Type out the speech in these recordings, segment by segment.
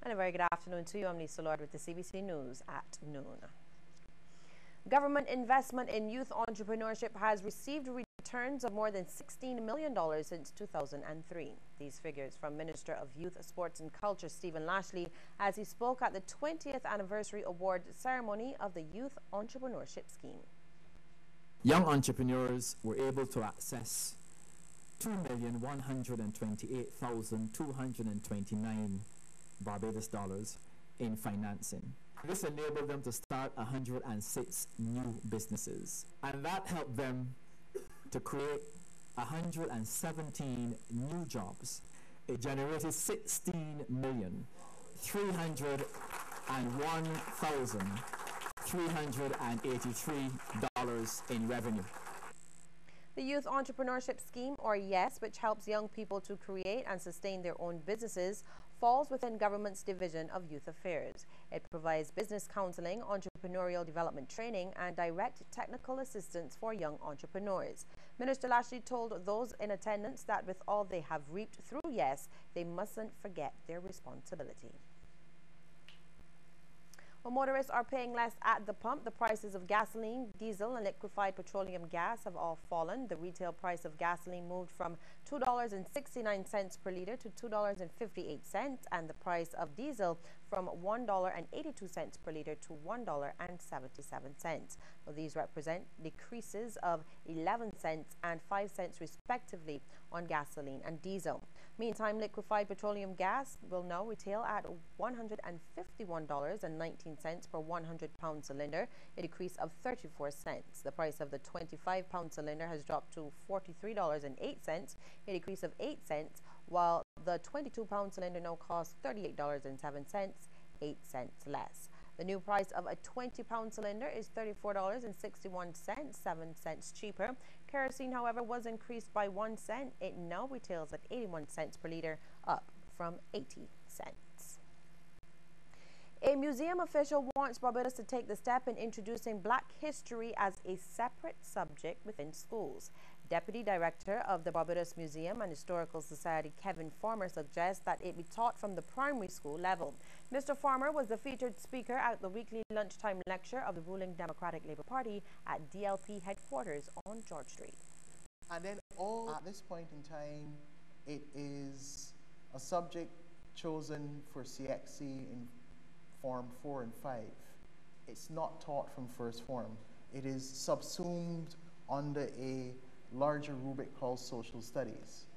And a very good afternoon to you. I'm Lisa Lord with the CBC News at noon. Government investment in youth entrepreneurship has received returns of more than $16 million since 2003. These figures from Minister of Youth, Sports and Culture Stephen Lashley as he spoke at the 20th anniversary award ceremony of the Youth Entrepreneurship Scheme. Young entrepreneurs were able to access $2,128,229 Barbados dollars in financing. This enabled them to start 106 new businesses, and that helped them to create 117 new jobs. It generated $16,301,383 in revenue. The Youth Entrepreneurship Scheme, or YES, which helps young people to create and sustain their own businesses, falls within government's Division of Youth Affairs. It provides business counseling, entrepreneurial development training, and direct technical assistance for young entrepreneurs. Minister Lashley told those in attendance that with all they have reaped through YES, they mustn't forget their responsibility. Well, motorists are paying less at the pump. The prices of gasoline, diesel, and liquefied petroleum gas have all fallen. The retail price of gasoline moved from $2.69 per liter to $2.58, and the price of diesel from $1.82 per liter to $1.77. Well, these represent decreases of 11 cents and 5 cents respectively on gasoline and diesel. Meantime, liquefied petroleum gas will now retail at $151.19 per 100-pound cylinder, a decrease of 34 cents. The price of the 25-pound cylinder has dropped to $43.08, a decrease of 8 cents, while the 22-pound cylinder now costs $38.07, 8 cents less. The new price of a 20-pound cylinder is $34.61, 7 cents cheaper. Kerosene, however, was increased by 1 cent. It now retails at 81 cents per liter, up from 80 cents. A museum official wants Barbados to take the step in introducing Black history as a separate subject within schools. Deputy Director of the Barbados Museum and Historical Society, Kevin Farmer, suggests that it be taught from the primary school level. Mr. Farmer was the featured speaker at the weekly lunchtime lecture of the ruling Democratic Labour Party at DLP headquarters on George Street. And then at this point in time, it is a subject chosen for CXC in Form 4 and 5. It's not taught from first form. It is subsumed under a larger rubric called social studies.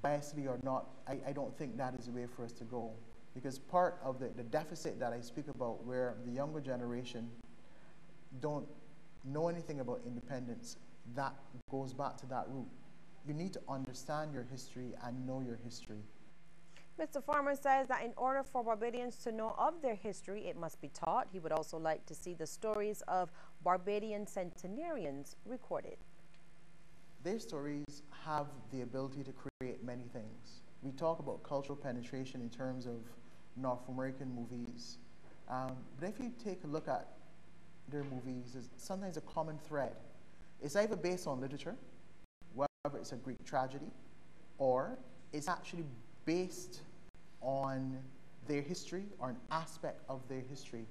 Biasly or not, I don't think that is the way for us to go, because part of the deficit that I speak about, where the younger generation don't know anything about independence, that goes back to that root. You need to understand your history and know your history. Mr. Farmer says that in order for Barbadians to know of their history, it must be taught. He would also like to see the stories of Barbadian centenarians recorded. Their stories have the ability to create many things. We talk about cultural penetration in terms of North American movies. But if you take a look at their movies, there's sometimes a common thread. It's either based on literature, whether it's a Greek tragedy, or it's actually based on their history or an aspect of their history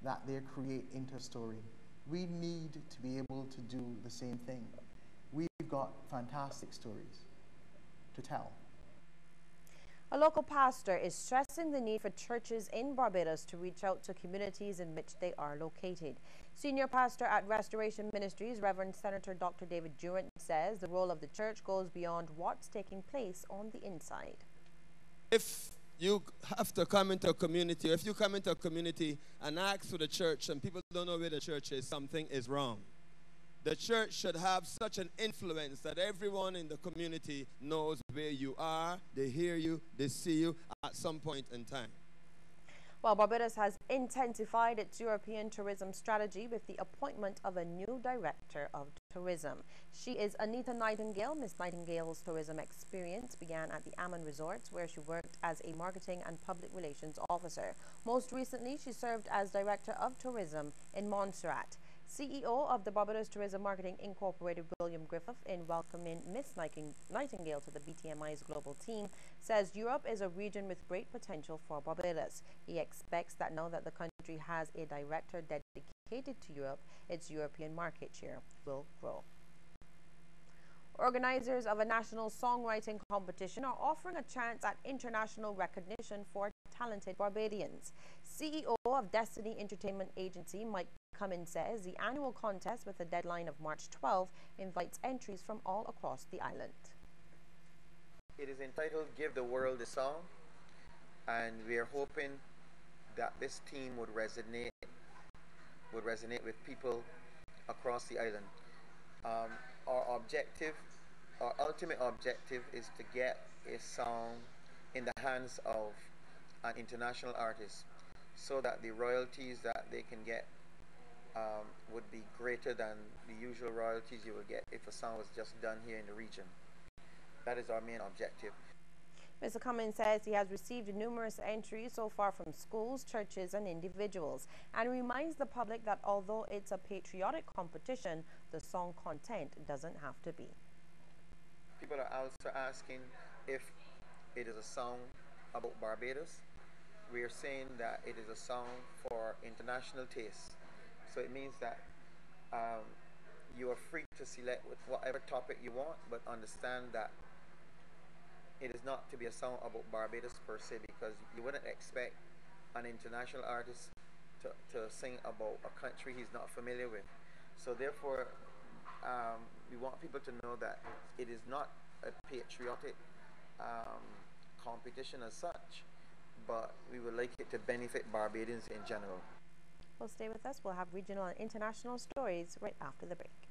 that they create into a story. We need to be able to do the same thing. We've got fantastic stories to tell. A local pastor is stressing the need for churches in Barbados to reach out to communities in which they are located. Senior pastor at Restoration Ministries, Reverend Senator Dr. David Durant, says the role of the church goes beyond what's taking place on the inside. If you have to come into a community, or if you come into a community and ask for the church and people don't know where the church is, something is wrong. The church should have such an influence that everyone in the community knows where you are, they hear you, they see you at some point in time. Well, Barbados has intensified its European tourism strategy with the appointment of a new director of tourism. She is Anita Nightingale. Miss Nightingale's tourism experience began at the Ammon Resorts, where she worked as a marketing and public relations officer. Most recently, she served as director of tourism in Montserrat. CEO of the Barbados Tourism Marketing Incorporated, William Griffith, in welcoming Miss Nightingale to the BTMI's global team, says Europe is a region with great potential for Barbados. He expects that now that the country has a director dedicated to Europe, its European market share will grow. Organizers of a national songwriting competition are offering a chance at international recognition for talented Barbadians. CEO of Destiny Entertainment Agency, Mike Cummins, says the annual contest, with a deadline of March 12, invites entries from all across the island. It is entitled Give the World a Song, and we are hoping that this team would resonate with people across the island. Our ultimate objective is to get a song in the hands of an international artist, so that the royalties that they can get would be greater than the usual royalties you would get if a song was just done here in the region. That is our main objective. Mr. Cummins says he has received numerous entries so far from schools, churches and individuals, and reminds the public that although it's a patriotic competition, the song content doesn't have to be. People are also asking if it is a song about Barbados. We are saying that it is a song for international taste. So it means that you are free to select with whatever topic you want, but understand that it is not to be a song about Barbados per se, because you wouldn't expect an international artist to sing about a country he's not familiar with. So therefore, we want people to know that it is not a patriotic competition as such, but we would like it to benefit Barbadians in general. Well, stay with us. We'll have regional and international stories right after the break.